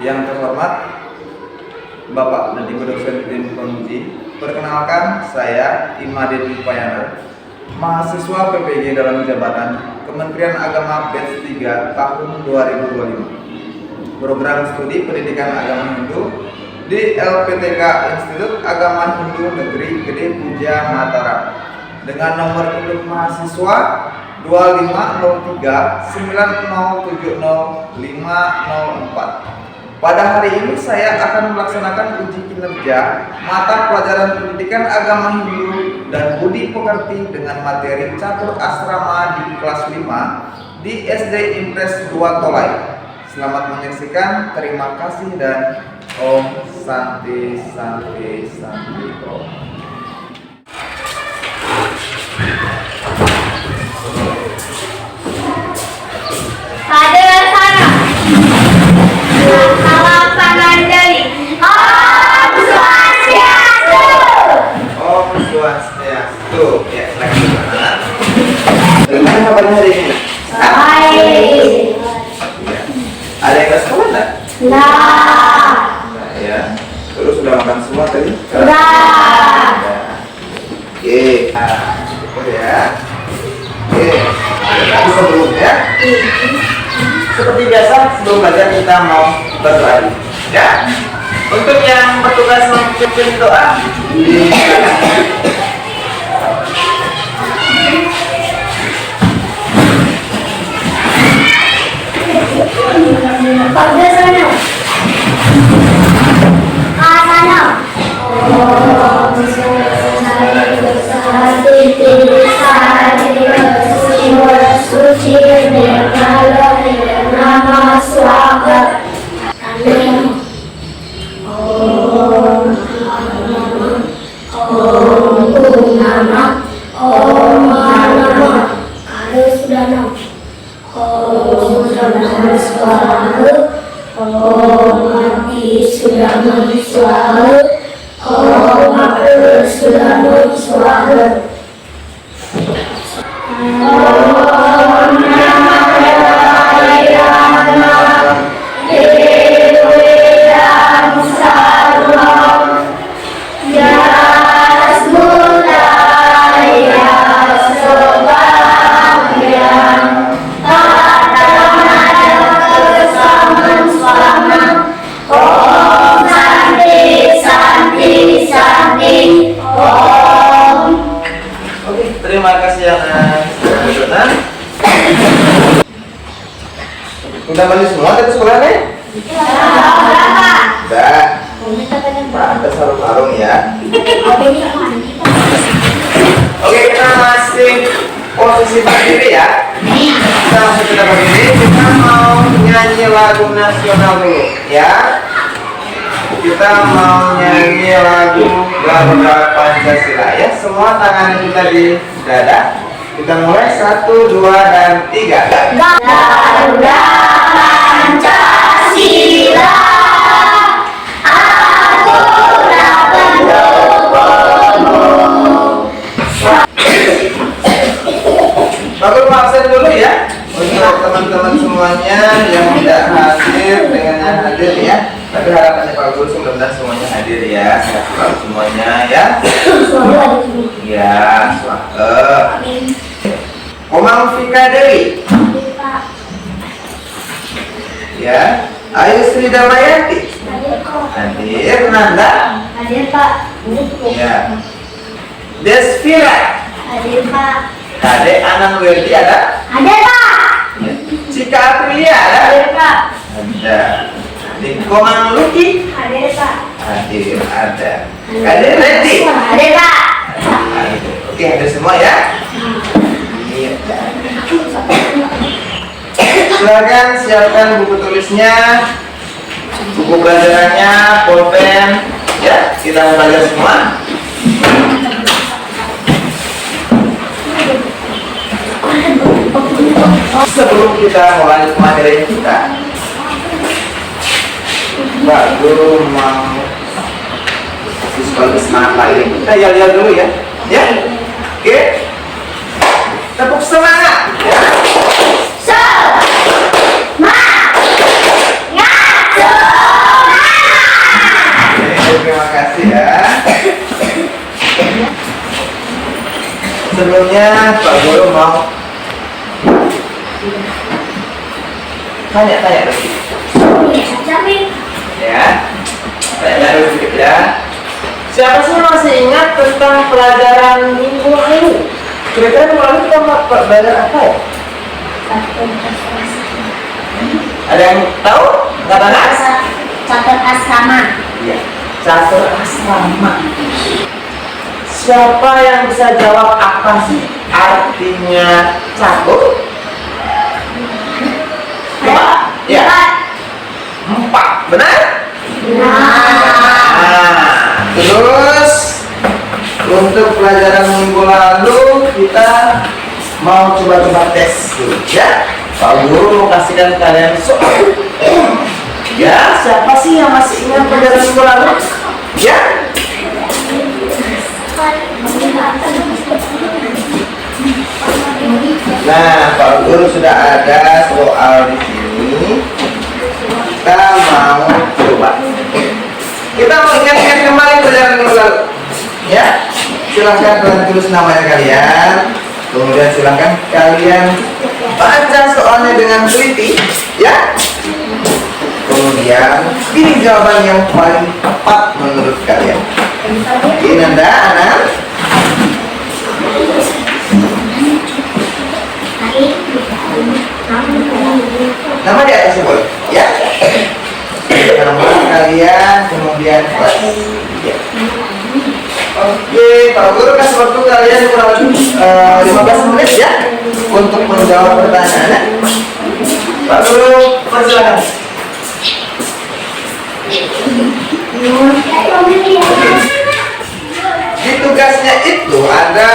Yang terhormat Bapak dan Ibu dosen Tim Konji, perkenalkan saya Imadin Upayana, mahasiswa PPG dalam jabatan Kementerian Agama batch 3 tahun 2025. Program studi Pendidikan Agama Hindu di LPTK Institut Agama Hindu Negeri Gede Puja Mataram dengan nomor induk mahasiswa 250390700504. Pada hari ini saya akan melaksanakan uji kinerja mata pelajaran Pendidikan Agama Hindu dan Budi Pekerti dengan materi catur asrama di kelas 5 di SD Impres 2 Tolai. Selamat menyaksikan, terima kasih dan Om Santi Santi Santi Om. Hadir sana. Salam Pananjali. Om Swastiastu. Om Swastiastu. Ya, silakan. Bagaimana kabarnya hari ini? Baik. Ya. Ada yang ke sekolah enggak? Nah. Nah, ya. Terus sudah makan semua tadi? Sudah. Oke. Cukup ya. Oke. Tapi sebelumnya, seperti biasa sebelum belajar kita mau berdoa, ya. Untuk yang bertugas memimpin doa, Pada sana. Asana. Om suci nama swaha. Om nama. Om nama. Kalau sudah nama. Om nama swaha. Om mati sudah mati swaha. Om aku sudah mati swaha. Om nama Rayana Dewiram Sarvam Yasmudaya Sobagyam Tatamada Kesaman Swaman. Om Santi Santi Santi Om. oke, terima kasih yang benar. Udah balik semua dari sekolahnya? Udah. Ada sarung-sarung ya. Oke, kita masih posisi berdiri ya. Kita masih tidak berdiri. Kita mau nyanyi lagu nasional dulu ya. Kita mau nyanyi lagu Garuda Pancasila ya. Semua tangan kita di dada. Kita mulai 1, 2, dan 3. Garuda Pancasila, Aturan pendukungmu. Bagus, absen dulu ya. Untuk teman-teman semuanya yang tidak hadir dengan yang hadir ya. Tapi harapannya Pak Guru mudah-mudahan semuanya hadir ya. Sehat selalu semuanya ya. Ya, selamat. Komang Fika Dewi. Ya. Ayu Sri Damayanti. Hadir. Nanda. Hadir Pak. Ya. Desvira. Hadir Pak. Kade Anang Wirdi ada? Hadir Pak. Ya. Cika Aprilia ada? Hadir Pak. Ada. Di Komang Luki. Hadir Pak. Hadir ada. Kade Redi. Hadir Pak. Hadir. Oke, hadir semua ya. Iya. Silakan siapkan buku tulisnya, buku pelajarannya, pulpen, ya. Kita mau belajar semua. Sebelum kita mulai materi kita, Pak Guru mau siswa semangat lagi. Kita lihat dulu ya, ya. Oke. Tepuk semangat. Ya. Semangat. sebelumnya Pak Guru mau tanya-tanya dulu. Ya, tanya dulu sedikit ya. Siapa sih yang masih ingat tentang pelajaran minggu lalu? Kira-kira minggu lalu kita belajar apa ya? Ada yang tahu? Kata Catur asrama. Iya, catur asrama. Siapa yang bisa jawab apa sih artinya catur? Coba. Ya. 4, benar? Nah, terus untuk pelajaran minggu lalu kita mau coba-coba tes dulu ya. Pak Guru mau kasihkan kalian soal. Ya, siapa sih yang masih ingat pelajaran minggu lalu? Ya. Nah, Pak Guru sudah ada soal di sini. Kita mau coba. Kita mau ingat-ingat kembali pelajaran minggu lalu. Ya, silahkan kalian tulis namanya kalian. Kemudian silahkan kalian baca soalnya dengan teliti, ya. Kemudian pilih jawaban yang paling tepat menurut kalian. Ini Nanda, Ana. Nama di atas boleh, ya. Nama kalian, kemudian kelas. Ya. Oke, Pak Guru kasih waktu kalian kurang lebih 15 menit ya untuk menjawab pertanyaannya. Pak Guru, persilakan. Di tugasnya itu ada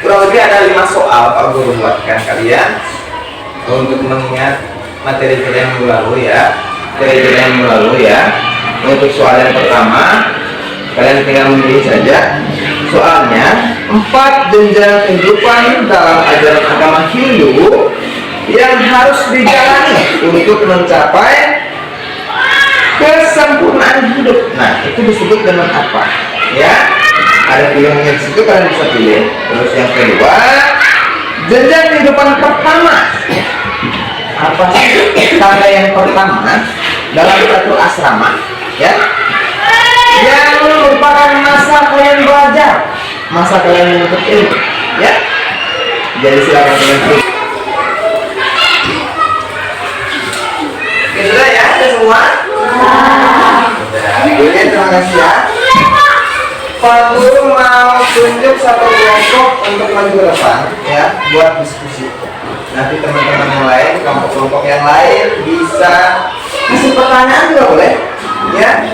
kurang lebih ada 5 soal Pak Guru buatkan kalian untuk mengingat materi yang minggu lalu ya. Materi yang minggu lalu ya. Untuk soal yang pertama, kalian tinggal memilih saja. Soalnya 4 jenjang kehidupan dalam ajaran agama Hindu yang harus dijalani untuk mencapai kesempurnaan hidup. Nah, itu disebut dengan apa? Ya, ada pilihannya di situ, kalian bisa pilih. Terus yang kedua, jenjang kehidupan pertama. Apa sih tanda yang pertama dalam satu asrama? Ya, yang merupakan masa kalian belajar, masa kalian menuntut ilmu, ya. Jadi silakan kalian pilih. Oke, sudah ya, sudah semua. Oke, terima kasih ya. Pak Guru mau tunjuk satu kelompok untuk maju ke depan, ya, buat diskusi. Nanti teman-teman yang lain, kelompok-kelompok yang lain bisa kasih pertanyaan juga boleh, ya.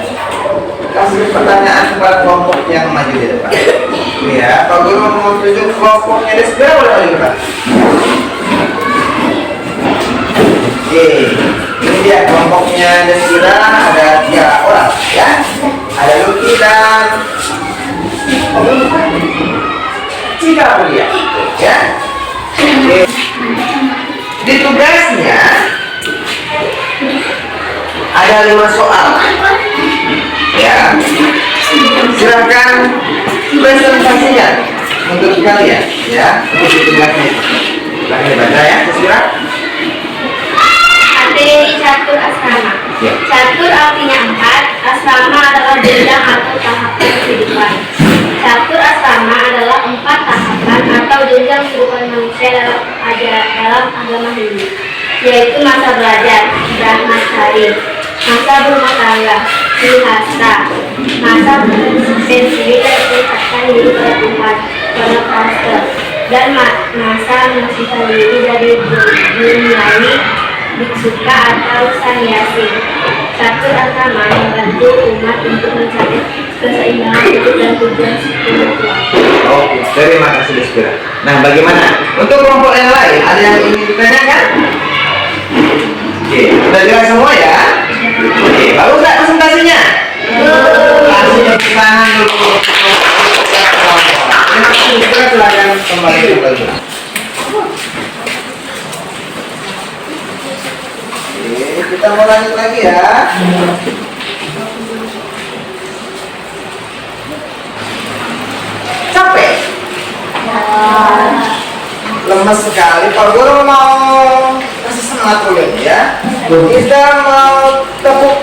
Kasih pertanyaan kepada kelompok yang maju di depan. Ya, Pak Guru mau tunjuk kelompoknya di sebelah boleh maju ke depan. Oke, ini dia kelompoknya di sebelah, ada 3 orang, ya. Ada Luki dan Cika Kuliah, ya. Oke. Di tugasnya ada 5 soal. Ya, silahkan presentasinya untuk kalian, ya, untuk di tugasnya. Silahkan dibaca ya, Sisira. Materi catur asrama. Ya. Catur artinya 4, asrama adalah jenjang atau tahapan kehidupan. Catur asrama adalah 4 tahapan atau jenjang kehidupan manusia dalam agama Hindu, yaitu masa belajar, brahmacari, masa berumah tangga, grihastha, masa pensiun dan meningkatkan diri pada Tuhan, pranapasta, dan masa membersihkan diri dari duniawi, biksuka atau sannyasi. Catur asrama membantu umat untuk mencapai keseimbangan hidup dan tujuan spiritual. Oke, terima kasih Desbira. Nah, bagaimana untuk kelompok yang lain? Ada yang ingin ditanyakan? Oke, sudah jelas semua ya? Oke, bagus nggak presentasinya? Kasih tepuk tangan dulu. Terima kasih Desbira, silakan kembali ke pelajaran. Oke, kita mau lanjut lagi ya. Capek? Lemes sekali. Pak Guru mau kasih semangat dulu ya. Kita mau tepuk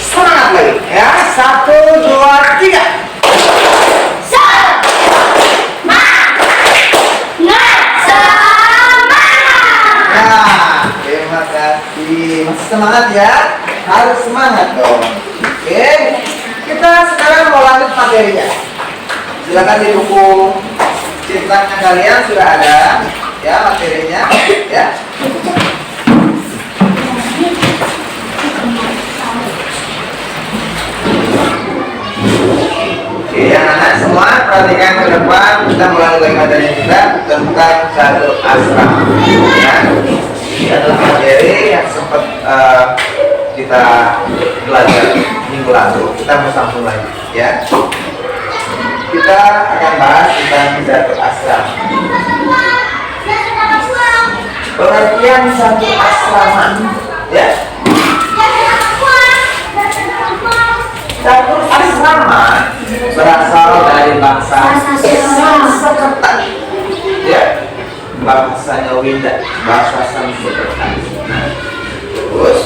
semangat lagi ya. 1, 2, 3. Nah, terima kasih. Masih semangat ya? Harus semangat dong. Oke, kita sekarang mau lanjut materinya. Silakan di buku cetaknya kalian sudah ada ya materinya ya. Oke, anak-anak semua perhatikan ke depan. Kita mulai dari materi kita tentang catur asrama. Ya, ini adalah materi yang sempat kita belajar minggu lalu. Kita mau sambung lagi ya. Kita akan bahas tentang catur asrama. Pengertian catur asrama ya. Catur asrama berasal dari bahasa Sanskerta ya, bahasanya Winda, bahasa Sanskerta. Nah, terus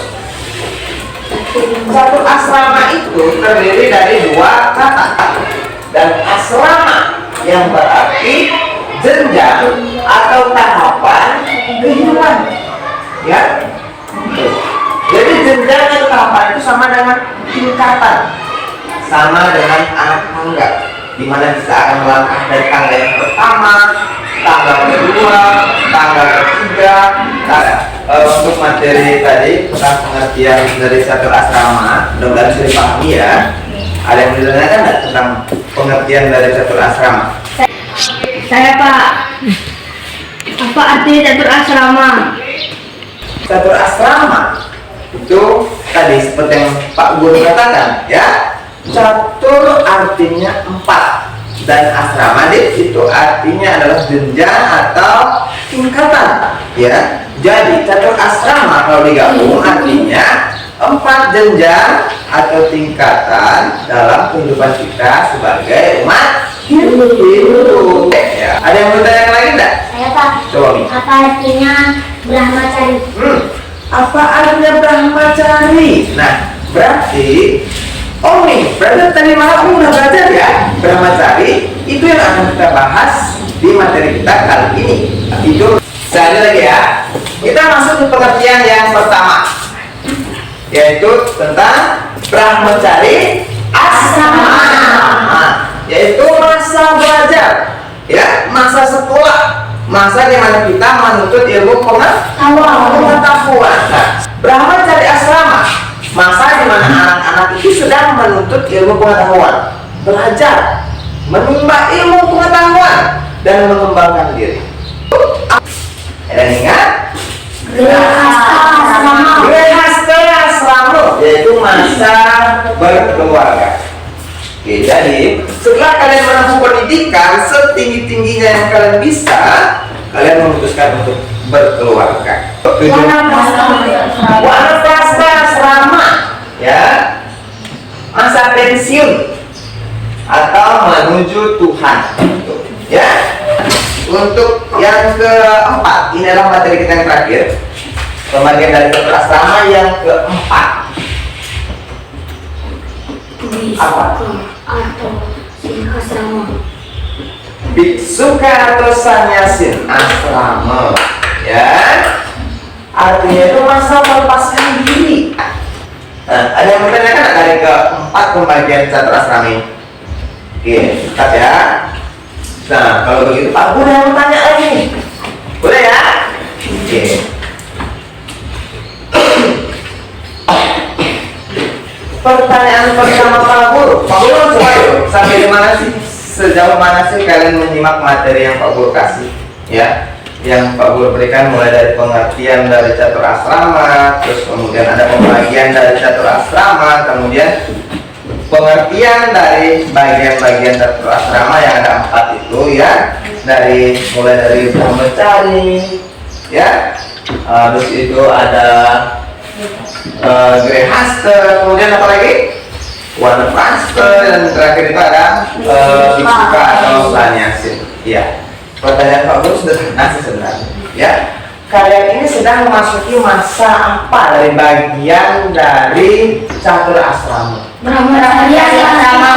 catur asrama itu terdiri dari 2 kata, dan asrama yang berarti jenjang atau tahapan kehidupan ya. Jadi jenjang atau tahapan itu sama dengan tingkatan, sama dengan anak tangga, di mana kita akan melangkah dari tangga yang pertama, tangga kedua, tangga ketiga. Untuk materi tadi tentang pengertian dari catur asrama, mudah-mudahan bisa dipahami ya. Ada yang ditanyakan nggak tentang pengertian dari catur asrama? Saya Pak. Apa artinya catur asrama? Catur asrama itu tadi seperti yang Pak Guru katakan ya. Catur artinya 4 dan asrama itu artinya adalah jenjang atau tingkatan ya. Jadi catur asrama kalau digabung artinya 4 jenjang atau tingkatan dalam kehidupan kita sebagai umat hidup ya. Ada yang bertanya lagi enggak? Saya Pak. Coba Mi. Apa artinya brahmacari? Apa artinya brahmacari? Nah, berarti berarti tadi malam udah belajar ya. Brahmacari itu yang akan kita bahas di materi kita kali ini. Itu sekali lagi ya. Kita masuk ke pengertian yang pertama, yaitu tentang brahmacari asrama, yaitu masa belajar ya, masa sekolah, masa di mana kita menuntut ilmu pengetahuan. Nah, brahmacari asrama, masa di mana anak-anak itu sedang menuntut ilmu pengetahuan, belajar, menimba ilmu pengetahuan dan mengembangkan diri. Dan ingat, Grehasta asrama yaitu masa berkeluarga. Oke, jadi setelah kalian menempuh pendidikan setinggi-tingginya yang kalian bisa, kalian memutuskan untuk berkeluarga. Wanapasta asrama ya, masa pensiun atau menuju Tuhan ya. Untuk yang keempat, ini adalah materi kita yang terakhir, pembagian dari catur asrama yang keempat. Apa? Atau asrama. Biksuka atau sannyasin asrama ya, artinya itu masa melepaskan diri. Nah, ada yang menanyakan dari keempat pembagian catur asrama ini? Oke, tetap ya. Nah, kalau begitu Pak Guru yang bertanya lagi nih. Boleh ya? Oke. Pertanyaan pertama Pak Guru. Pak Guru coba yuk, sampai di mana sih? Sejauh mana sih kalian menyimak materi yang Pak Guru kasih? Ya, yang Pak Guru berikan mulai dari pengertian dari catur asrama, terus kemudian ada pembagian dari catur asrama, kemudian pengertian dari bagian-bagian catur asrama yang ada 4 itu ya, mulai dari brahmacari ya, terus itu ada grehasta, kemudian apa lagi? Wanapasta, dan terakhir itu ada biksuka atau sannyasin ya. Pertanyaan Pak Guru sederhana sih sebenarnya. Ya, kalian ini sedang memasuki masa apa dari bagian dari catur asrama? Brahmacari asrama.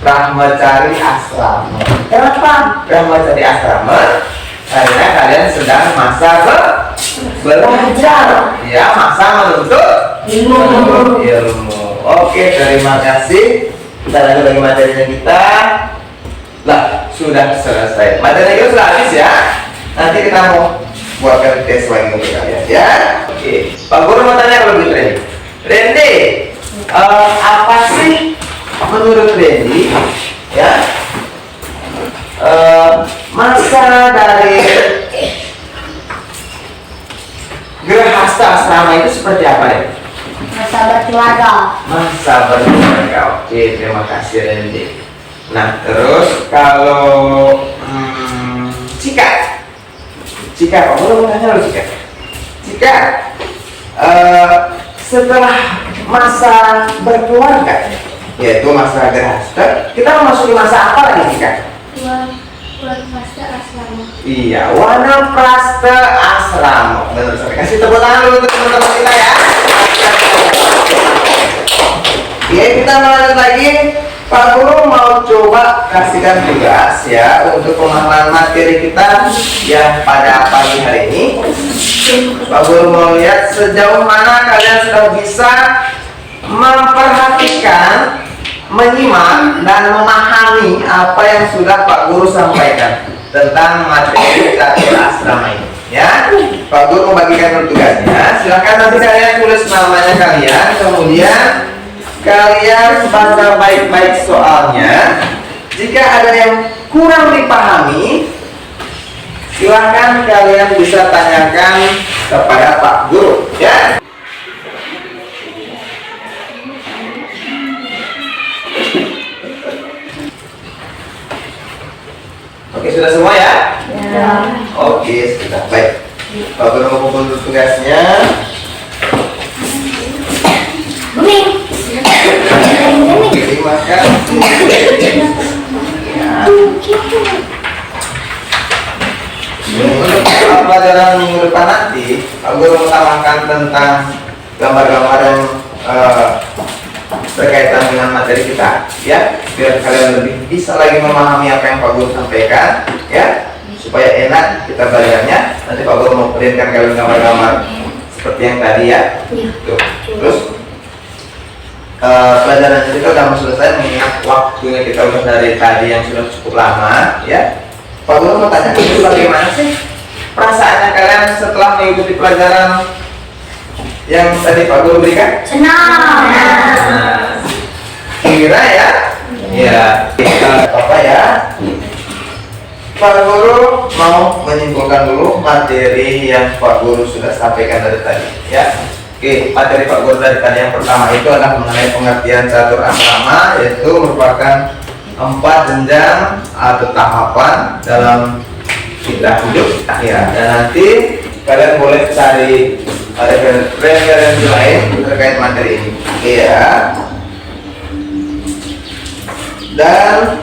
Brahmacari asrama. Kenapa Brahmacari asrama? Karena kalian sedang masa belajar, ya, masa menuntut ilmu. Oke, terima kasih. Kita lanjut lagi materinya kita. Lah, sudah selesai. Materinya kita sudah habis ya. Nanti kita mau buatkan tes lagi untuk kalian ya. Oke, Pak Guru mau tanya kalau begitu Randy. Randy, apa sih menurut Randy ya masa dari gerhasta asrama itu seperti apa ya? Masa berkeluarga. Masa berkeluarga. Oke, terima kasih Randy. Nah, terus kalau Cika, Pak Guru mau tanya lo Cika. Cika, setelah masa berkeluarga, yaitu masa gerhasta, kita memasuki masa apa lagi Cika? Wanprasta asrama. Iya, wanaprasta asrama. Benar sekali. Kasih tepuk tangan dulu untuk teman-teman kita ya. Oke, kita lanjut lagi. Pak Guru mau coba kasihkan tugas ya untuk pemahaman materi kita yang pada pagi hari ini. Pak Guru mau lihat sejauh mana kalian sudah bisa memperhatikan, menyimak dan memahami apa yang sudah Pak Guru sampaikan tentang materi catur asrama ini. Ya, Pak Guru membagikan tugasnya. Silakan nanti kalian tulis namanya kalian, kemudian kalian baca baik-baik soalnya. Jika ada yang kurang dipahami, silahkan kalian bisa tanyakan kepada Pak Guru. Ya. Oke, sudah semua ya? Ya. Oke, sudah baik. Pak Guru mengumpul tugasnya. Booming. Terima kasih. Ya. Untuk pelajaran minggu depan nanti, Pak Guru menambahkan tentang gambar-gambar yang berkaitan dengan materi kita, ya, biar kalian lebih bisa lagi memahami apa yang Pak Guru sampaikan, ya, supaya enak kita belajarnya. Nanti Pak Guru mau perlihatkan kalian gambar-gambar seperti yang tadi ya. Tuh. Terus pelajaran kita sudah mau selesai mengingat waktunya kita udah dari tadi yang sudah cukup lama, ya. Pak Guru mau tanya dulu bagaimana sih perasaannya kalian setelah mengikuti pelajaran yang tadi Pak Guru berikan? Senang. Nah, kira ya, ya, apa ya? Pak Guru mau menyimpulkan dulu materi yang Pak Guru sudah sampaikan dari tadi, ya. Oke, materi Pak Guru dari tadi yang pertama itu adalah mengenai pengertian catur asrama, yaitu merupakan 4 jenjang atau tahapan dalam kita hidup. Ya, dan nanti kalian boleh cari referensi lain terkait materi ini. Iya. Dan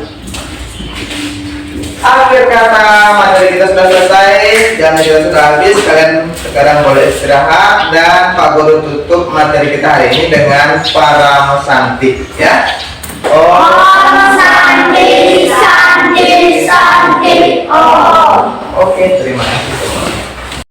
akhir kata materi kita sudah selesai, jam juga sudah habis. Kalian sekarang boleh istirahat dan Pak Guru tutup materi kita hari ini dengan para mesantik, ya. Oh.